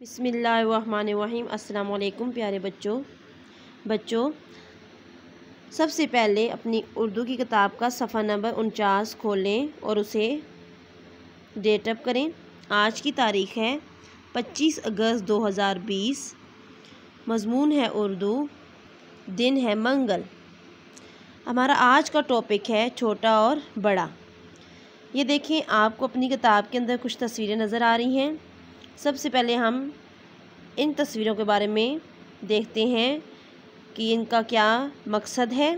बिस्मिल्लाहिर्रहमानिर्रहीम। अस्सलाम वालेकुम प्यारे बच्चों, सबसे पहले अपनी उर्दू की किताब का सफ़ा नंबर 49 खोलें और उसे डेट अप करें। आज की तारीख़ है 25 अगस्त 2020। मज़मून है उर्दू, दिन है मंगल। हमारा आज का टॉपिक है छोटा और बड़ा। ये देखें, आपको अपनी किताब के अंदर कुछ तस्वीरें नज़र आ रही हैं। सबसे पहले हम इन तस्वीरों के बारे में देखते हैं कि इनका क्या मकसद है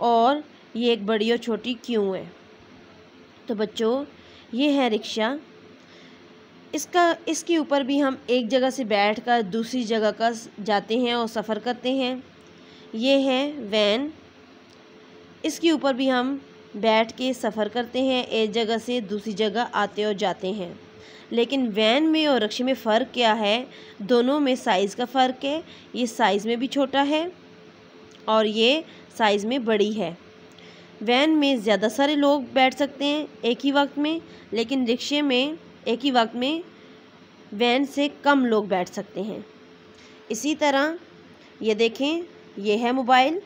और ये एक बड़ी और छोटी क्यों है। तो बच्चों, ये है रिक्शा। इसके ऊपर भी हम एक जगह से बैठकर दूसरी जगह का जाते हैं और सफ़र करते हैं। ये है वैन। इसके ऊपर भी हम बैठ के सफ़र करते हैं, एक जगह से दूसरी जगह आते और जाते हैं। लेकिन वैन में और रिक्शे में फ़र्क क्या है? दोनों में साइज़ का फ़र्क है। ये साइज़ में भी छोटा है और ये साइज़ में बड़ी है। वैन में ज़्यादा सारे लोग बैठ सकते हैं एक ही वक्त में, लेकिन रिक्शे में एक ही वक्त में वैन से कम लोग बैठ सकते हैं। इसी तरह ये देखें, ये है मोबाइल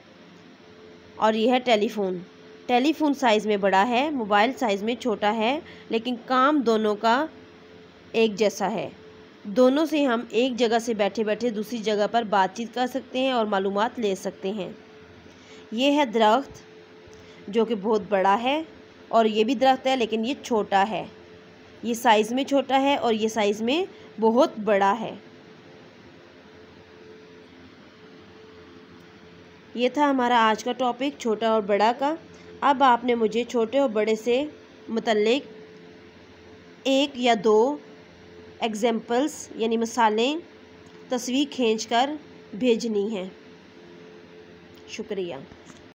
और ये है टेलीफ़ोन। टेलीफ़ोन साइज़ में बड़ा है, मोबाइल साइज़ में छोटा है, लेकिन काम दोनों का एक जैसा है। दोनों से हम एक जगह से बैठे बैठे दूसरी जगह पर बातचीत कर सकते हैं और मालूमात ले सकते हैं। ये है दरख्त, जो कि बहुत बड़ा है, और ये भी दरख्त है लेकिन ये छोटा है। ये साइज़ में छोटा है और ये साइज़ में बहुत बड़ा है। ये था हमारा आज का टॉपिक छोटा और बड़ा का। अब आपने मुझे छोटे और बड़े से मुतल्लिक एक या दो एग्जाम्पल्स यानी मिसालें तस्वीर खींचकर भेजनी हैं। शुक्रिया।